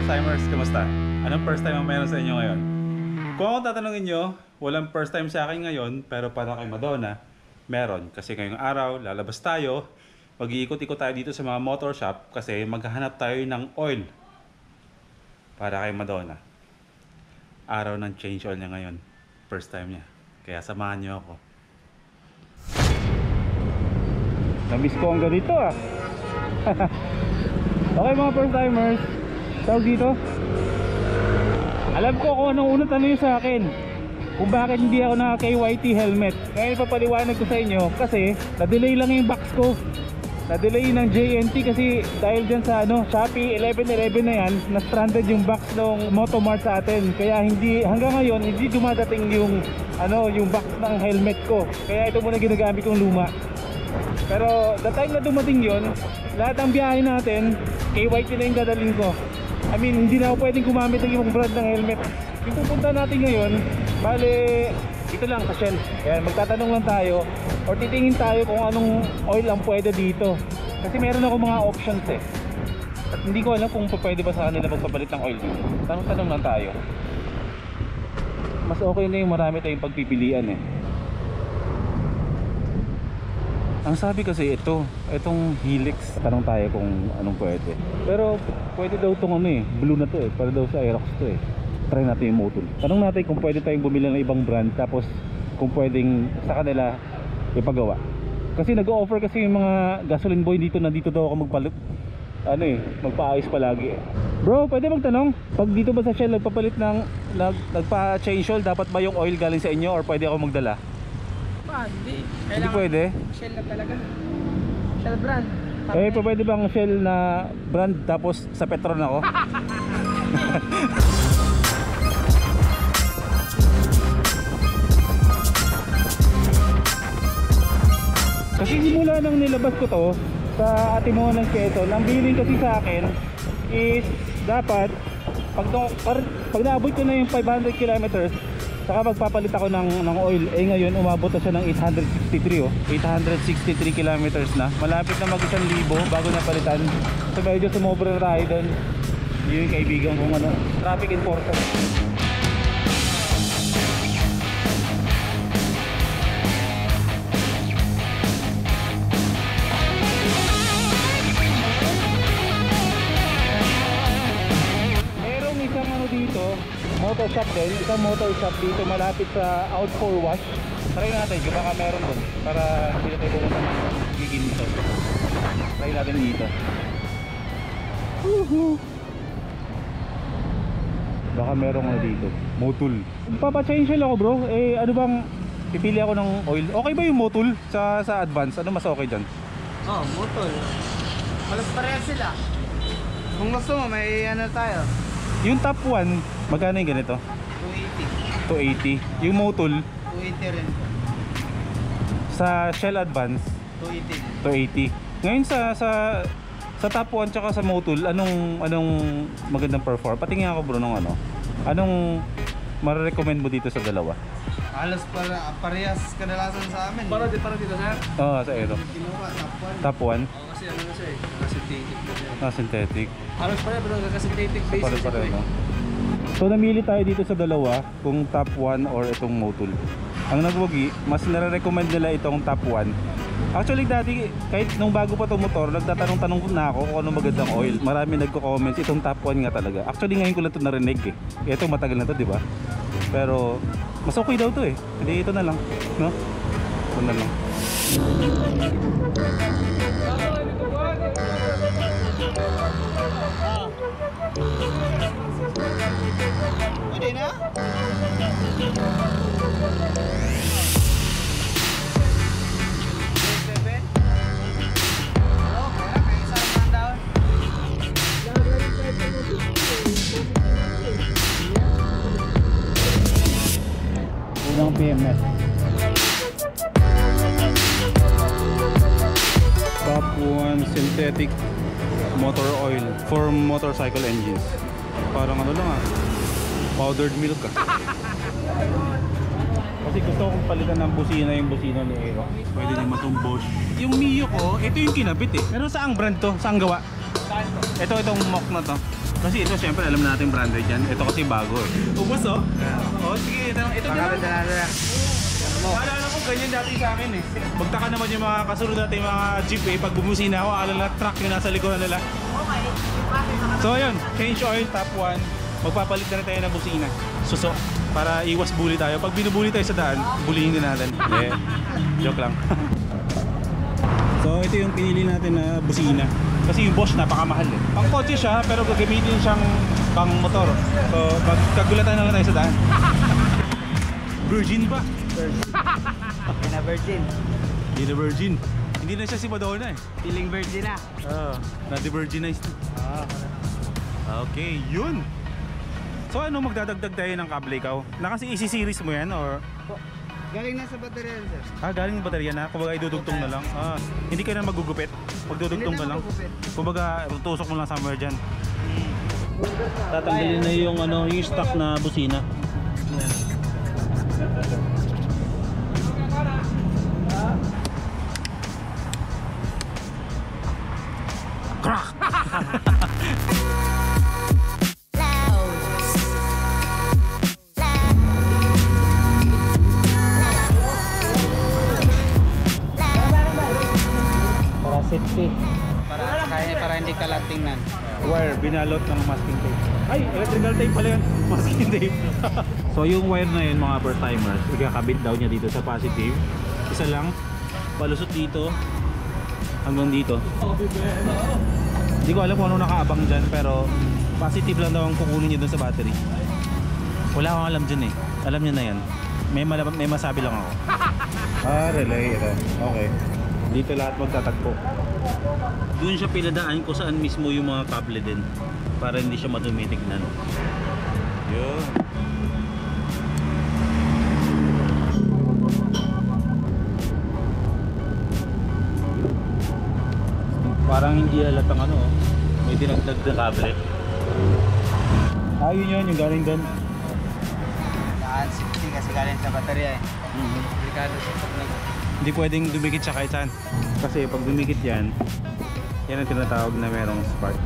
first timers, kamusta? Anong first time ang meron sa inyo ngayon? Kung ako tatanungin nyo, walang first time sa akin ngayon, pero para kay Madonna, meron. Kasi ngayong araw, lalabas tayo, mag-iikot-ikot tayo dito sa mga motor shop kasi maghahanap tayo ng oil para kay Madonna. Araw ng change oil niya ngayon. First time niya. Kaya samahan niyo ako. Namiss ko ang ganito ah. Okay mga first timers, tawag dito. Alam ko kung anong unang tanong sa akin, kung bakit hindi ako naka-KYT helmet. Ngayon papaliwanag ko sa inyo kasi na-delay lang yung box ko. Na-delay ng JNT kasi dahil dyan sa Shopee 1111 na yan, na-stranded yung box ng Motomart sa atin. Kaya hindi, hanggang ngayon hindi dumadating yung yung box ng helmet ko. Kaya ito muna ginagamit kong luma. Pero the time na dumating yon, lahat ng biyahe natin KYT na yung dadaling ko. I mean, hindi na ako pwedeng gumamit ng ibang brand ng helmet. Yung pupunta natin ngayon, bale, ito lang sa Shell. Ayan, magtatanong lang tayo or titingin tayo kung anong oil ang pwede dito. Kasi meron ako mga options eh. At hindi ko alam kung pwede ba sa kanila magpapalit ng oil dito. Tanong lang tayo. Mas okay na yung marami tayong pagpipilian eh. Ang sabi kasi itong Helix, tanong tayo kung anong pwede. Pero pwede daw itong blue na to eh, para daw sa Aerox to eh. Try natin yung Motul. Tanong natin kung pwede tayong bumili ng ibang brand, tapos kung pwedeng sa kanila ipagawa. Kasi nag-o-offer kasi yung mga gasoline boy dito na dito daw ako magpalit. Magpaayos palagi eh. Bro, pwede magtanong, pag dito ba sa Shell nagpapalit ng nagpa-change oil, dapat ba yung oil galing sa inyo or pwede ako magdala? Hindi. Hindi pwede? Shell na talaga. Shell brand. Pwede bang Shell na brand tapos sa Petron ako? Kasi simula nang nilabas ko to sa Atimonan ng Quezon, ang billing kasi sa akin is dapat pag naabot ko na yung 500 kilometers saka magpapalit ako ng oil. Ngayon umabot na siya ng 863 863 kilometers na. Malapit na mag 1,000 bago na palitan. So medyo sumobra tayo doon. Yun yung kaibigan kong traffic enforcer. Merong isang dito, motor shop din, isang motor shop dito malapit sa Out for Wash. Try natin, baka meron doon para hindi na tayo pumunta ng giginto. Try natin dito. Baka meron dito, Motul. Papachange lang ako bro, ano bang pipili ako ng oil? Okay ba yung Motul sa Advance? Ano mas okay dyan? Motul. Malas pareha sila. Kung gusto mo, may tayo. Yung top 1, magkano yung ganito? 280. 280. Yung Motul 280 rin. sa Shell Advance 280. 280. Ngayon sa top 1 tsaka sa Motul, anong magandang perform? Patingin ako bro ng anong mare-recommend mo dito sa dalawa? Halos parehas kadalasan sa amin. Para dito sir? Oo, sa Aero. Kinuha, Top 1? Kasi na siya eh. Synthetic na siya. Synthetic. Halos pareha pero synthetic basis. Pare-pareho, no? So namili tayo dito sa dalawa kung top 1 or itong Motul. Ang nagwagi, mas nare-recommend nila itong top 1. Actually dati, kahit nung bago pa itong motor, nagtatanong-tanong na ako kung anong magandang oil. Marami nagko-comments, itong top 1 nga talaga. Actually ngayon ko lang ito narinig eh. Ito matagal na to, di ba? Pero mas okay daw to eh. Hindi, ito na lang, no? Ito na lang. Pwede na? Unang PMS. Top 1 synthetic motor oil for motorcycle engines. Parang powdered milk Kasi gusto kong palitan ng busina yung busina ni Aero. Pwede naman itong Bosch. Yung Mio ko, ito yung kinabit eh. Pero saang brand to? Saang gawa? Ito, itong mock na to. Kasi ito syempre alam natin branded yan. Ito kasi bago eh. Ubus oh. Oh sige, ito na Pakabit lang. na natin. Alala ko ganyan dati sa akin eh. Magtaka naman yung mga kasunod natin mga jeep eh. Pag bumusina ako, alala truck yung nasa likuran nila. So ayun, change oil, top 1. Magpapalit na rin tayo ng busina. Suso. Para iwas bully tayo. Pag binubuli tayo sa daan, bulihin din natin. Eh, joke lang. So ito yung pinili natin na busina. Kasi yung Bosch napakamahal eh. Pang kotse siya pero gagamitin siyang pang motor. So magkagulatan na lang tayo sa daan. Virgin pa. Na virgin. Hindi na virgin. Hindi na siya si Madonna eh. Feeling virgin na. Na-de-virginized. Okay, yun. So ano, magdadagdag tayo ng kable ikaw? Nakasi isi-series mo yan or? Galing na sa baterya sir. Galing yung baterya na. Kumbaga idudugtong na lang. Hindi ka na magugupit. Magdudugtong ka lang. Kumbaga tutusok mo lang somewhere dyan. Tatanggalin na yung ano, yung stock na busina. Crack! Para safety. Para hindi ka lang tingnan. Wire, binalot ng masking tape. Ay, electrical tape pala yun. Masking tape. So yung wire na yun mga first timers, ikakabit daw niya dito sa positive. Isa lang, palusot dito hanggang dito. Hindi ko alam kung ano nakaabang dyan, pero positive lang daw ang kukunin niya dun sa battery. Wala akong alam dyan eh. Alam niya na yan. May masabi lang ako. Relay ito. Okay. Dito lahat magtatagpo. Doon siya pinadaan kung saan mismo yung mga kable din para hindi siya madumitignan. Yun. Parang hindi halatang ano, may dinagdag na kable. Yun yung galing doon. Saan safety kasi galing sa baterya eh. Komplikado sa paglag. Hindi pwedeng dumikit siya kahit saan. Kasi pag dumikit yan, yan ang tinatawag na merong spark.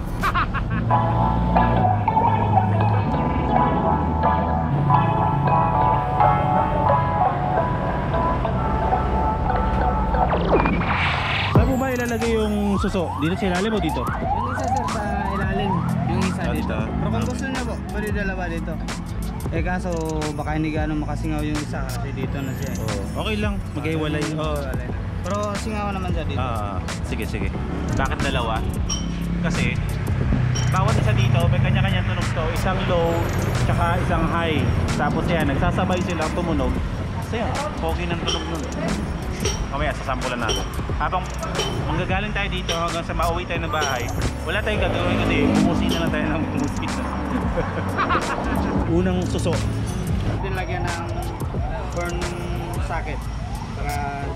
Saan mo ba ilalagay yung suso? Dito sa ilalim o dito? Yung isa sir sa ilalim. Yung isa Ah, dito. dito. Pero kung gusto niya po, pwede dalawa dito. Eh kaso baka hindi gano'ng makasingaw yung isa kasi dito na siya eh. Okay lang, maghiwalay. Pero singaw naman siya dito. Sige. Bakit dalawa? Kasi bawat isa dito may kanya-kanya tunog to. Isang low, tsaka isang high. Tapos yan, nagsasabay silang tumunog. So yan, pogi ng tunog nun. Mamaya, sasampulan natin. Habang manggagaling tayo dito hanggang sa mauwi tayo ng bahay, wala tayong gagawin kasi bumusin na lang tayo ng bumusin. Unang suso. Din lagyan ng burn socket para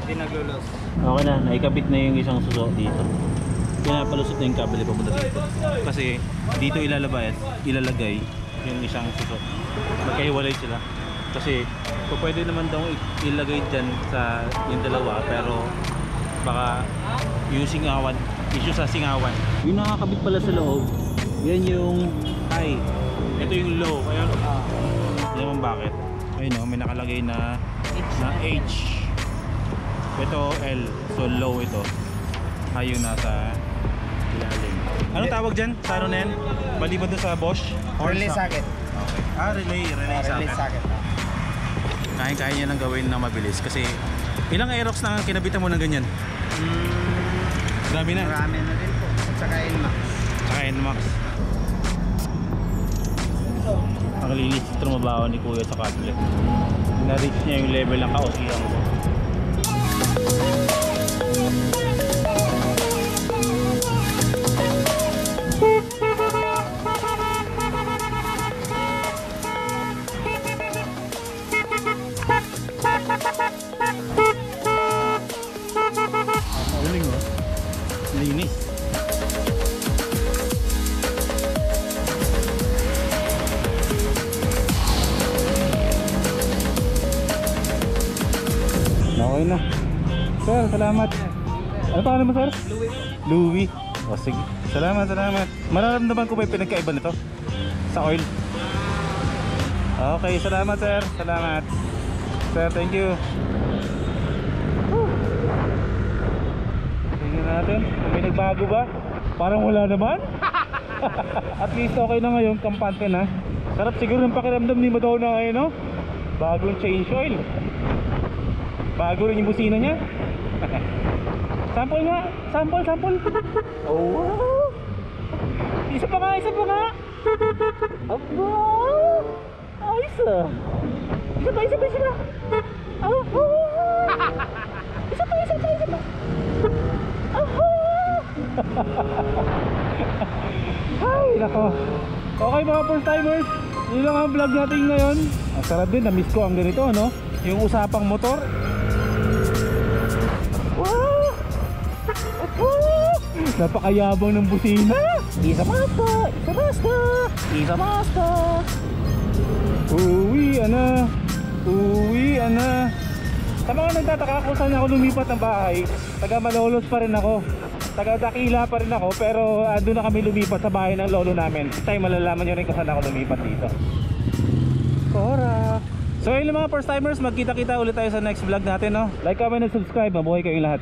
hindi naglulos. Okay na, naikabit na yung isang suso dito. Pinapalusot na yung kabel papunta dito. Kasi dito ilalagay yung isang suso. Magkahiwalay sila. Kasi pwede naman daw ilagay dyan sa yung dalawa, pero baka yung singawan, issue sa singawan. Yung nakakabit pala sa loob, yan yung high. Ito yung low. Ayun. Hindi naman bakit. Ayun o, may nakalagay na H. Ito L. So low ito. High yung nasa ilalim. Anong tawag dyan? Sa ano na yan? Maliban doon sa Bosch? Relay socket. Okay. Relay Relay socket. socket. Kaya niya lang gawin na mabilis. Kasi ilang Aerox na kinabitan mo ng ganyan? Dami na. Marami na din po. At saka NMAX. Saka NMAX. Ang linis trumabaho ni Kuya sa kable. Na-reach niya yung level ng kaosiyan ko. Galing oh. Linis. Okay na. Sir, salamat. Ano pangalan mo, sir? Louis. Louis. O sige, salamat. Mararamdaman ko ba yung pinagkaiba nito sa oil? Okay, salamat sir. Salamat. Sir, thank you. Tingnan natin kung may nagbago ba. Parang wala naman. At least okay na ngayon, kampante na. Sarap siguro ng pakiramdam ni Madonna ngayon, no? Bagong change oil. Bago rin yung busina niya. Sample nga, sample. Oh wow. Isa pa nga. Aba. Ayos ah. Isa pa. Oh. Isa pa. Ay, nako. Okay mga first timers, yun lang ang vlog natin ngayon. Ang sarap din, na-miss ko ang ganito, no? Yung usapang motor. Wow! Napakayabang ng busina. Isa basta. Uwian na. Sa mga nagtataka kung saan ako lumipat ng bahay, taga Malolos pa rin ako, taga Dakila pa rin ako, pero doon na kami lumipat sa bahay ng lolo namin. This time malalaman nyo rin kung saan ako lumipat dito. Correct. So ayun mga first timers, magkita-kita ulit tayo sa next vlog natin, no? Like, comment, and subscribe. Mabuhay kayong lahat.